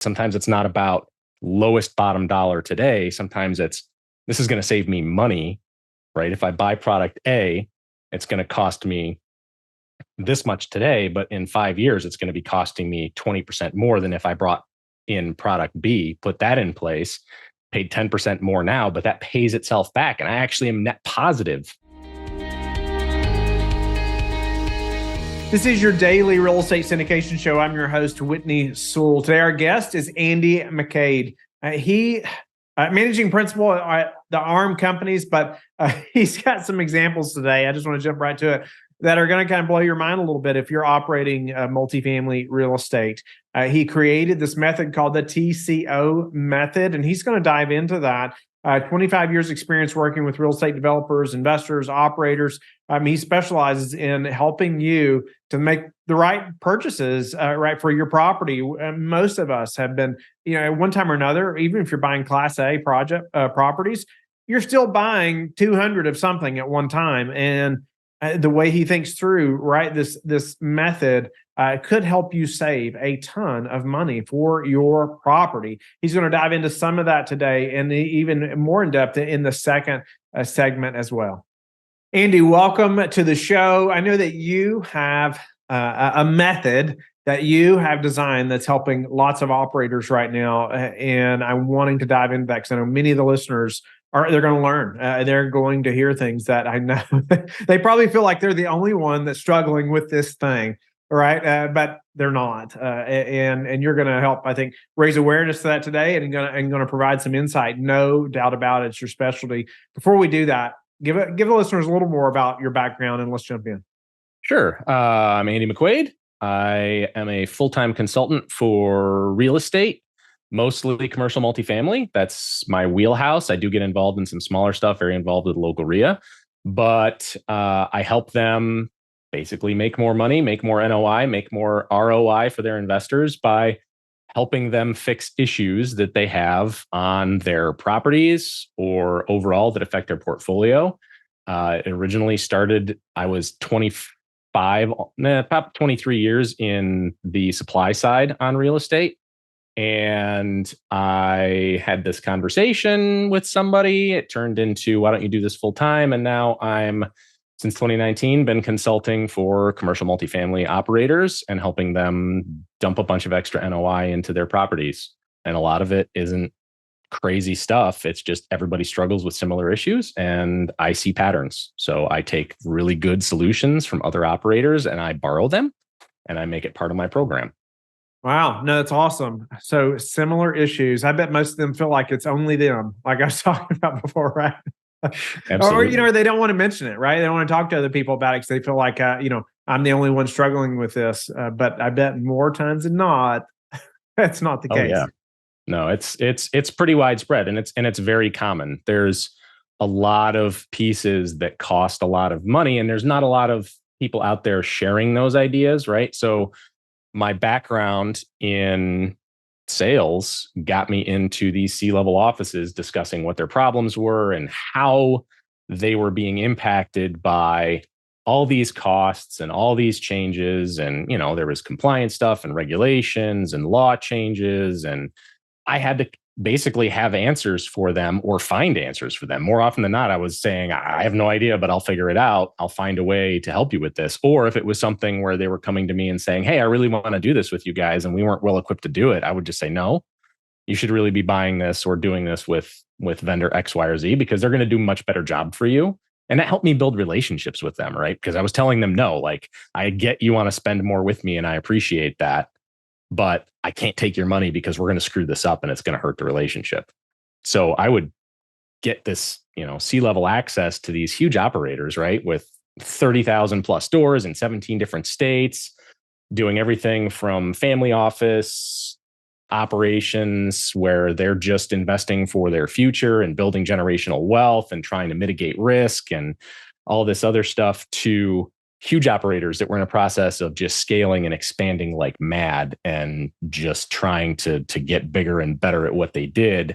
Sometimes it's not about lowest bottom dollar today. Sometimes this is going to save me money, right? If I buy product A, it's going to cost me this much today, but in 5 years, it's going to be costing me 20% more than if I brought in product B, put that in place, paid 10% more now, but that pays itself back. And I actually am net positive. This is your daily real estate syndication show. I'm your host, Whitney Sewell. Today, our guest is Andy McQuade. He managing principal at the ARM companies, but he's got some examples today. I just want to jump right to it that are going to kind of blow your mind a little bit if you're operating multifamily real estate. He created this method called the TCO method, and he's going to dive into that. 25 years experience working with real estate developers, investors, operators. He specializes in helping you to make the right purchases, right, for your property. Most of us have been, at one time or another, even if you're buying Class A properties, you're still buying 200 of something at one time. And the way he thinks through, right, this method could help you save a ton of money for your property. He's going to dive into some of that today and even more in depth in the second segment as well. Andy, welcome to the show. I know that you have a method that you have designed that's helping lots of operators right now, and I'm wanting to dive into that because I know many of the listeners they're going to learn. They're going to hear things that I know they probably feel like they're the only one that's struggling with this thing, right? But they're not, and you're going to help, I think, raise awareness to that today, and going to provide some insight. No doubt about it. It's your specialty. Before we do that, give the listeners a little more about your background, and let's jump in. Sure. I'm Andy McQuade. I am a full-time consultant for real estate, mostly commercial multifamily. That's my wheelhouse. I do get involved in some smaller stuff, very involved with local RIA, but I help them basically make more money, make more NOI, make more ROI for their investors by helping them fix issues that they have on their properties or overall that affect their portfolio. It originally started, I was about 23 years in the supply side on real estate. And I had this conversation with somebody. It turned into, why don't you do this full time? And now since 2019, been consulting for commercial multifamily operators and helping them dump a bunch of extra NOI into their properties. And a lot of it isn't crazy stuff. It's just everybody struggles with similar issues, and I see patterns. So I take really good solutions from other operators and I borrow them and I make it part of my program. Wow. No, that's awesome. So similar issues. I bet most of them feel like it's only them, like I was talking about before, right? Absolutely. Or, they don't want to mention it, right? They don't want to talk to other people about it because they feel like, I'm the only one struggling with this. But I bet more times than not, that's not the case. Yeah. No, it's pretty widespread, and it's very common. There's a lot of pieces that cost a lot of money, and there's not a lot of people out there sharing those ideas, right? So my background in sales got me into these C-level offices discussing what their problems were and how they were being impacted by all these costs and all these changes. And, there was compliance stuff and regulations and law changes. And I had to basically have answers for them or find answers for them. More often than not, I was saying, I have no idea, but I'll figure it out. I'll find a way to help you with this. Or if it was something where they were coming to me and saying, hey, I really want to do this with you guys, and we weren't well equipped to do it, I would just say, no, you should really be buying this or doing this with vendor X, Y, or Z, because they're going to do a much better job for you. And that helped me build relationships with them, right? Because I was telling them, no, like, I get you want to spend more with me and I appreciate that, but I can't take your money because we're going to screw this up and it's going to hurt the relationship. So I would get this, C-level access to these huge operators, right? With 30,000 plus stores in 17 different states, doing everything from family office operations where they're just investing for their future and building generational wealth and trying to mitigate risk and all this other stuff, to huge operators that were in a process of just scaling and expanding like mad and just trying to get bigger and better at what they did.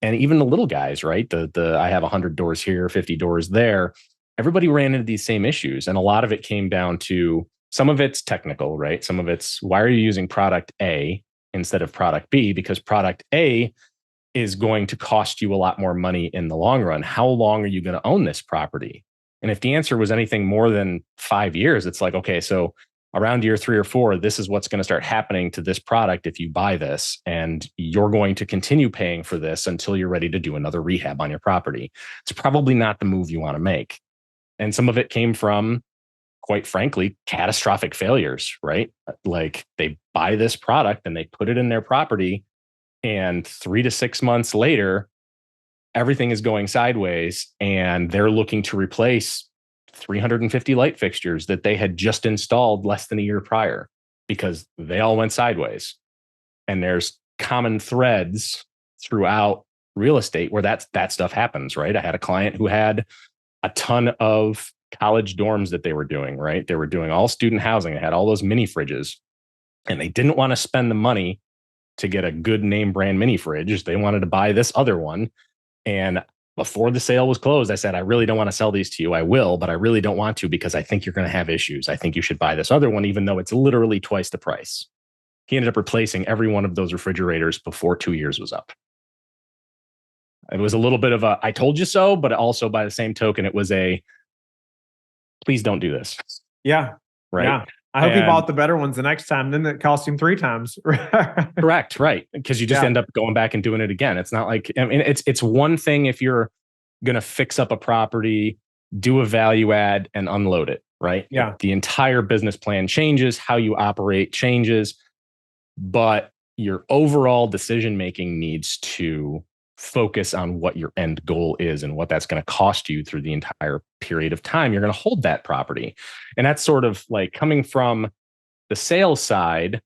And even the little guys, right? I have 100 doors here, 50 doors there. Everybody ran into these same issues. And a lot of it came down to, some of it's technical, right? Some of it's, why are you using product A instead of product B, because product A is going to cost you a lot more money in the long run. How long are you going to own this property? And if the answer was anything more than 5 years, it's like, okay, so around year 3 or 4, this is what's going to start happening to this product if you buy this. And you're going to continue paying for this until you're ready to do another rehab on your property. It's probably not the move you want to make. And some of it came from, quite frankly, catastrophic failures, right? Like they buy this product and they put it in their property, and 3 to 6 months later, everything is going sideways and they're looking to replace 350 light fixtures that they had just installed less than a year prior because they all went sideways. And there's common threads throughout real estate where that stuff happens, right? I had a client who had a ton of college dorms that they were doing, right? They were doing all student housing. They had all those mini fridges, and they didn't want to spend the money to get a good name brand mini fridge. They wanted to buy this other one. And before the sale was closed, I said, I really don't want to sell these to you. I will, but I really don't want to because I think you're going to have issues. I think you should buy this other one, even though it's literally twice the price. He ended up replacing every one of those refrigerators before 2 years was up. It was a little bit of a, I told you so, but also by the same token, it was a, please don't do this. Yeah. Right. Yeah. I hope he bought the better ones the next time. Then it cost him 3 times. Correct. Right. Because you just end up going back and doing it again. It's not like, I mean, it's one thing if you're going to fix up a property, do a value add and unload it. Right. Yeah. The entire business plan changes, how you operate changes, but your overall decision making needs to focus on what your end goal is and what that's going to cost you through the entire period of time you're going to hold that property. And that's sort of like coming from the sales side.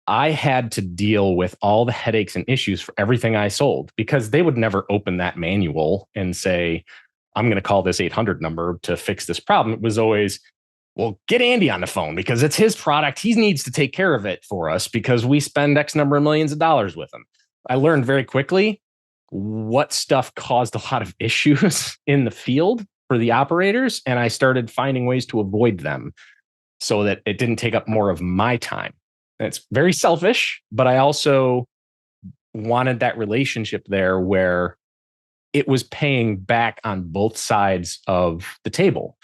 I had to deal with all the headaches and issues for everything I sold because they would never open that manual and say, I'm going to call this 800 number to fix this problem. It was always, well, get Andy on the phone because it's his product. He needs to take care of it for us because we spend X number of millions of dollars with him. I learned very quickly what stuff caused a lot of issues in the field for the operators. And I started finding ways to avoid them so that it didn't take up more of my time. And it's very selfish, but I also wanted that relationship there where it was paying back on both sides of the table.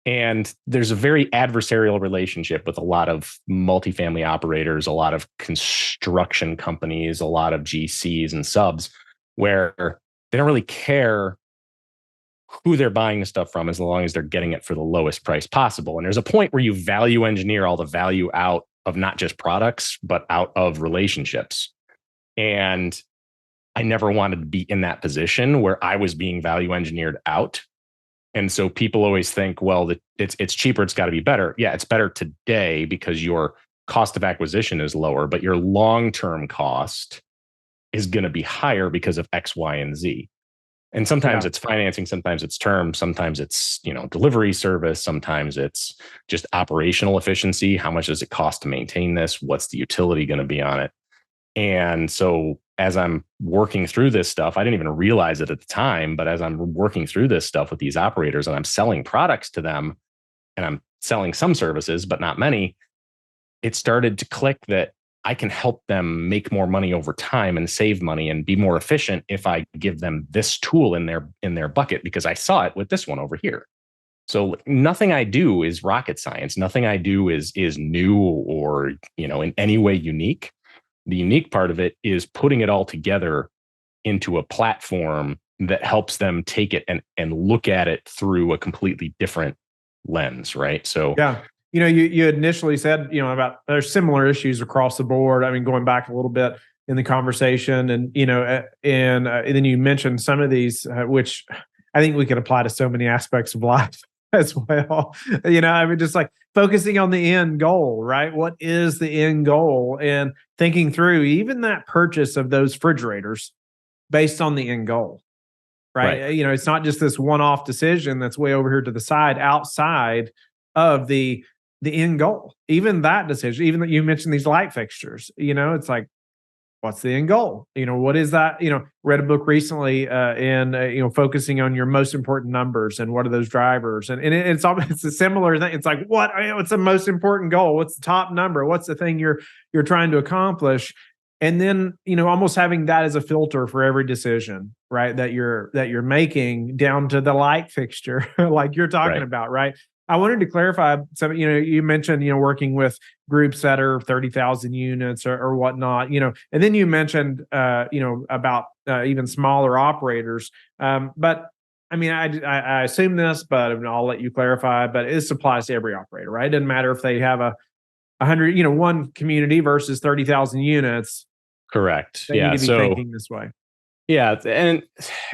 And there's a very adversarial relationship with a lot of multifamily operators, a lot of construction companies, a lot of GCs and subs, where they don't really care who they're buying the stuff from as long as they're getting it for the lowest price possible. And there's a point where you value engineer all the value out of not just products, but out of relationships. And I never wanted to be in that position where I was being value engineered out. And so people always think, well, it's cheaper, it's got to be better. Yeah, it's better today because your cost of acquisition is lower, but your long-term cost is going to be higher because of X, Y, and Z. And sometimes it's financing, sometimes it's term, sometimes it's, delivery service, sometimes it's just operational efficiency. How much does it cost to maintain this? What's the utility going to be on it? And so as I'm working through this stuff, I didn't even realize it at the time, but as I'm working through this stuff with these operators and I'm selling products to them and I'm selling some services, but not many, it started to click that I can help them make more money over time and save money and be more efficient if I give them this tool in their bucket, because I saw it with this one over here. So nothing I do is rocket science. Nothing I do is new or, in any way unique. The unique part of it is putting it all together into a platform that helps them take it and look at it through a completely different lens, right? So yeah, you initially said, about there's similar issues across the board. I mean, going back a little bit in the conversation, and and then you mentioned some of these, which I think we can apply to so many aspects of life as well. Just like focusing on the end goal, right? What is the end goal? And thinking through even that purchase of those refrigerators based on the end goal, right? It's not just this one-off decision that's way over here to the side, outside of the end goal. Even that decision, even that you mentioned these light fixtures, it's like, what's the end goal? What is that? Read a book recently in focusing on your most important numbers and what are those drivers, and it's a similar thing. It's like what's the most important goal? What's the top number? What's the thing you're trying to accomplish? And then almost having that as a filter for every decision, right? That you're making, down to the light fixture, like you're talking about, right? I wanted to clarify some. You mentioned working with groups that are 30,000 units or whatnot. And then you mentioned about even smaller operators. But I mean, I assume this, but I'll let you clarify. But it applies to every operator, right? It doesn't matter if they have a 100, one community versus 30,000 units. Correct. They need to be thinking this way. Yeah, and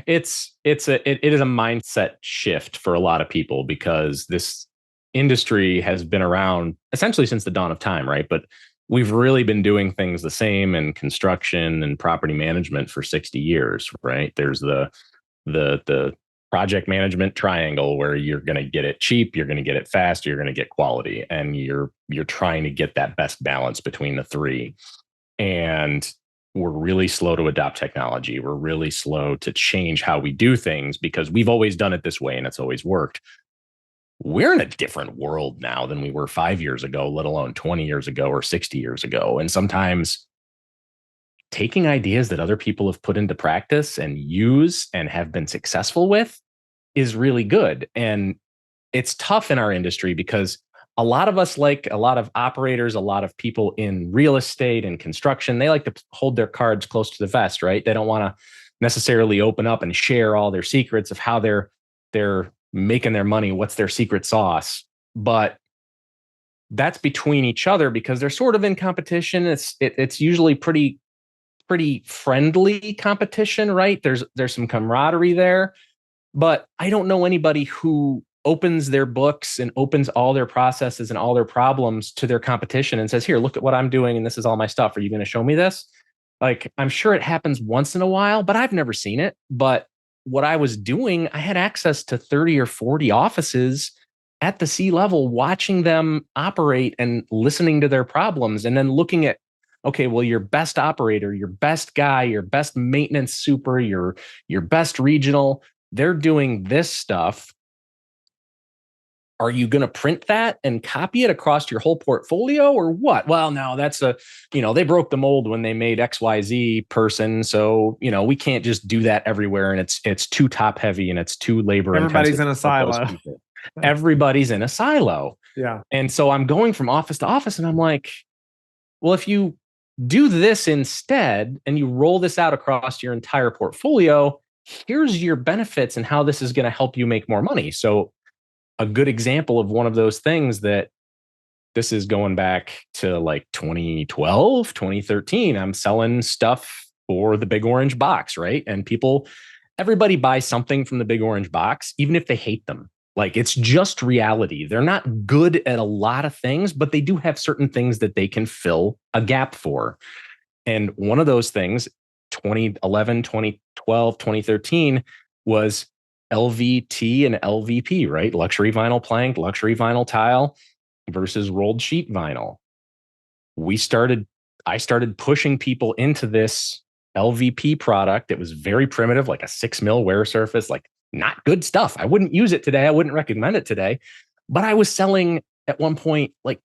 it is a mindset shift for a lot of people, because this industry has been around essentially since the dawn of time, right? But we've really been doing things the same in construction and property management for 60 years, right? There's the project management triangle, where you're going to get it cheap, you're going to get it fast, you're going to get quality, and you're trying to get that best balance between the three. And we're really slow to adopt technology. We're really slow to change how we do things, because we've always done it this way and it's always worked. We're in a different world now than we were 5 years ago, let alone 20 years ago or 60 years ago. And sometimes taking ideas that other people have put into practice and use and have been successful with is really good. And it's tough in our industry, because a lot of us, like a lot of operators, a lot of people in real estate and construction, they like to hold their cards close to the vest, right? They don't want to necessarily open up and share all their secrets of how they're making their money, what's their secret sauce. But that's between each other, because they're sort of in competition. It's usually pretty friendly competition, right? There's some camaraderie there. But I don't know anybody who opens their books and opens all their processes and all their problems to their competition and says, here, look at what I'm doing, and this is all my stuff. Are you going to show me this? Like, I'm sure it happens once in a while, but I've never seen it. But what I was doing, I had access to 30 or 40 offices at the C-level, watching them operate and listening to their problems, and then looking at, okay, well, your best operator, your best guy, your best maintenance super, your best regional, they're doing this stuff. Are you going to print that and copy it across your whole portfolio, or what? Well, no, that's they broke the mold when they made XYZ person. So, we can't just do that everywhere. And it's too top heavy and it's too labor intensive. Everybody's in a silo. Everybody's in a silo. Yeah. And so I'm going from office to office, and I'm like, well, if you do this instead and you roll this out across your entire portfolio, here's your benefits and how this is going to help you make more money. So a good example of one of those things, that this is going back to like 2012, 2013. I'm selling stuff for the Big Orange Box, right? And everybody buys something from the Big Orange Box, even if they hate them. Like, it's just reality. They're not good at a lot of things, but they do have certain things that they can fill a gap for. And one of those things, 2011, 2012, 2013, was LVT and LVP, right? Luxury vinyl plank, luxury vinyl tile versus rolled sheet vinyl. I started pushing people into this LVP product. It was very primitive, like a 6 mil wear surface, like not good stuff. I wouldn't use it today. I wouldn't recommend it today. But I was selling at one point like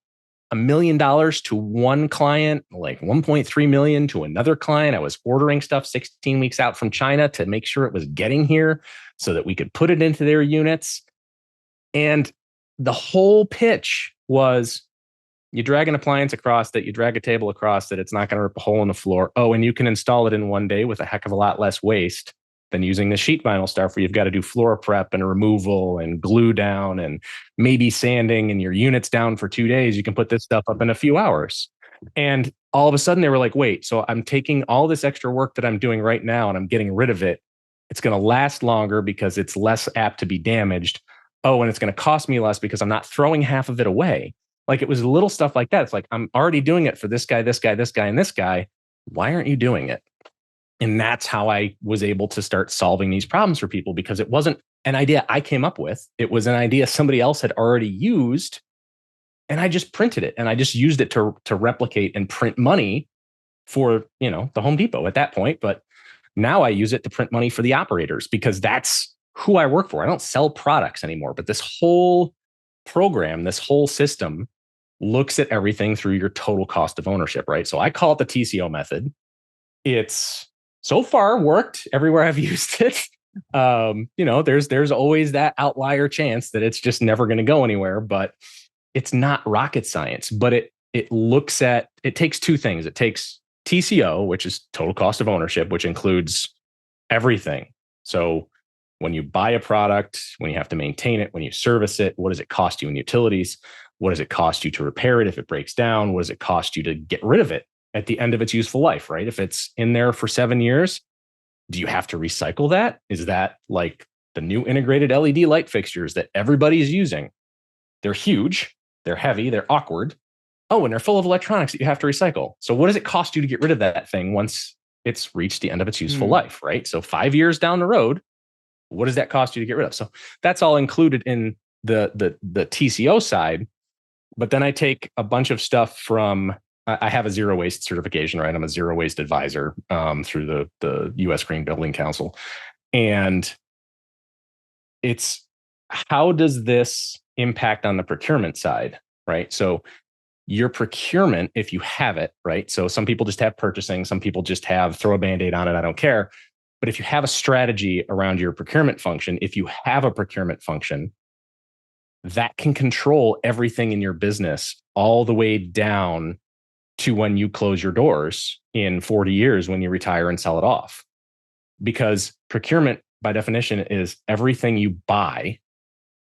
$1 million to one client, like 1.3 million to another client. I was ordering stuff 16 weeks out from China to make sure it was getting here so that we could put it into their units. And the whole pitch was, you drag an appliance across that, you drag a table across that, it's not going to rip a hole in the floor. Oh, and you can install it in one day with a heck of a lot less waste than using the sheet vinyl stuff, where you've got to do floor prep and removal and glue down and maybe sanding, and your unit's down for 2 days. You can put this stuff up in a few hours. And all of a sudden they were like, wait, so I'm taking all this extra work that I'm doing right now and I'm getting rid of it. It's going to last longer because it's less apt to be damaged. Oh, and it's going to cost me less because I'm not throwing half of it away. Like, it was little stuff like that. It's like, I'm already doing it for this guy, this guy, this guy, and this guy. Why aren't you doing it? And that's how I was able to start solving these problems for people, because it wasn't an idea I came up with. It was an idea somebody else had already used. And I just printed it, and I just used it to replicate and print money for, the Home Depot at that point. But now I use it to print money for the operators because that's who I work for. I don't sell products anymore, but this whole program, this whole system looks at everything through your total cost of ownership, right? So I call it the TCO method. It's so far worked everywhere I've used it. There's always that outlier chance that it's just never going to go anywhere, but it's not rocket science. But it takes two things. It takes TCO, which is total cost of ownership, which includes everything. So when you buy a product, when you have to maintain it, when you service it, what does it cost you in utilities? What does it cost you to repair it if it breaks down? What does it cost you to get rid of it at the end of its useful life, right? If it's in there for 7 years, do you have to recycle that? Is that like the new integrated LED light fixtures that everybody's using? They're huge, they're heavy, they're awkward. Oh, and they're full of electronics that you have to recycle. So what does it cost you to get rid of that thing once it's reached the end of its useful life, right? So 5 years down the road, what does that cost you to get rid of? So that's all included in the TCO side. But then I take a bunch of stuff from, I have a zero waste certification, right? I'm a zero waste advisor through the U.S. Green Building Council. And it's, how does this impact on the procurement side, right? So your procurement, if you have it, right? So some people just have purchasing, some people just have throw a Band-Aid on it, I don't care. But if you have a strategy around your procurement function, if you have a procurement function, that can control everything in your business all the way down to when you close your doors in 40 years when you retire and sell it off. Because procurement, by definition, is everything you buy,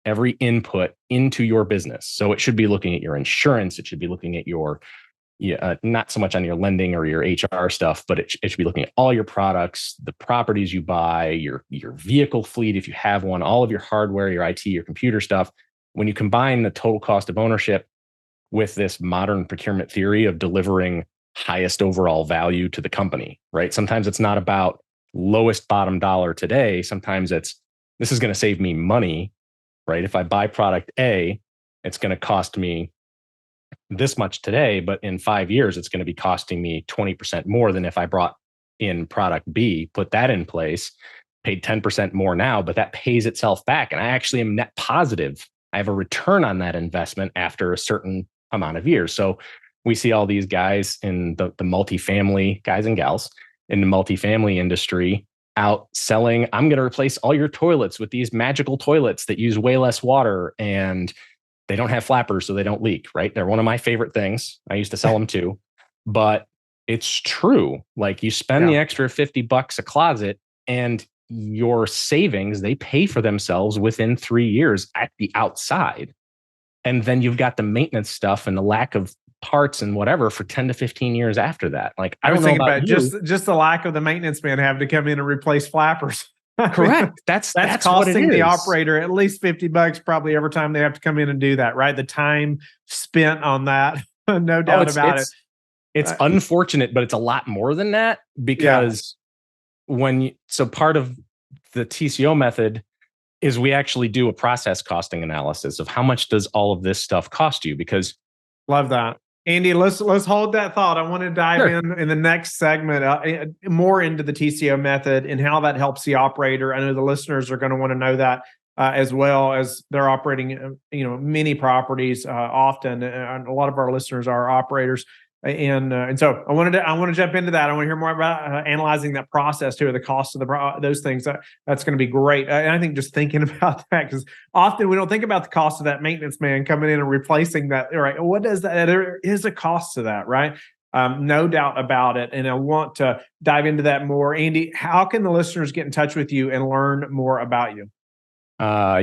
every input into your business. So it should be looking at your insurance. It should be looking at your, not so much on your lending or your HR stuff, but it should be looking at all your products, the properties you buy, your vehicle fleet, if you have one, all of your hardware, your IT, your computer stuff. When you combine the total cost of ownership with this modern procurement theory of delivering highest overall value to the company, right? Sometimes it's not about lowest bottom dollar today. Sometimes this is going to save me money, right? If I buy product A, it's going to cost me this much today, but in 5 years, it's going to be costing me 20% more than if I brought in product B, put that in place, paid 10% more now, but that pays itself back. And I actually am net positive. I have a return on that investment after a certain amount of years. So we see all these guys in the multifamily, guys and gals in the multifamily industry out selling, I'm going to replace all your toilets with these magical toilets that use way less water and they don't have flappers, so they don't leak, right? They're one of my favorite things. I used to sell them too, but it's true. Like you spend the extra $50 a closet and your savings, they pay for themselves within 3 years at the outside. And then you've got the maintenance stuff and the lack of parts and whatever for 10 to 15 years after that. Like I was thinking about just the lack of the maintenance man having to come in and replace flappers. Correct. That's costing the operator at least $50 probably every time they have to come in and do that, right? The time spent on that, no doubt about it. It's unfortunate, but it's a lot more than that because part of the TCO method is we actually do a process costing analysis of how much does all of this stuff cost you? Because love that. Andy, let's hold that thought. I want to dive in the next segment more into the TCO method and how that helps the operator. I know the listeners are going to want to know that as well, as they're operating, many properties often. And a lot of our listeners are operators. And so I want to jump into that. I want to hear more about analyzing that process too, the cost of those things. That's going to be great. And I think just thinking about that, because often we don't think about the cost of that maintenance man coming in and replacing that. Right? What does that? There is a cost to that, right? No doubt about it. And I want to dive into that more. Andy, how can the listeners get in touch with you and learn more about you?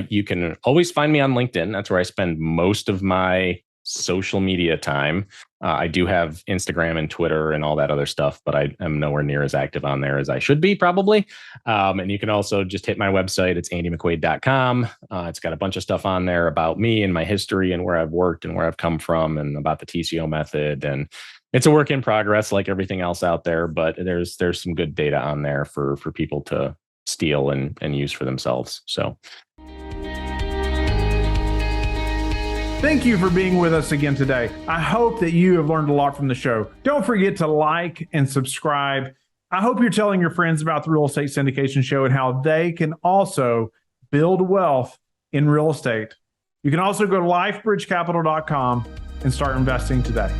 You can always find me on LinkedIn. That's where I spend most of my social media time. I do have Instagram and Twitter and all that other stuff, but I am nowhere near as active on there as I should be probably. And you can also just hit my website. It's andymcquade.com. It's got a bunch of stuff on there about me and my history and where I've worked and where I've come from and about the TCO method. And it's a work in progress like everything else out there, but there's some good data on there for people to steal and use for themselves. So Thank you for being with us again today. I hope that you have learned a lot from the show. Don't forget to like and subscribe. I hope you're telling your friends about the Real Estate Syndication Show and how they can also build wealth in real estate. You can also go to lifebridgecapital.com and start investing today.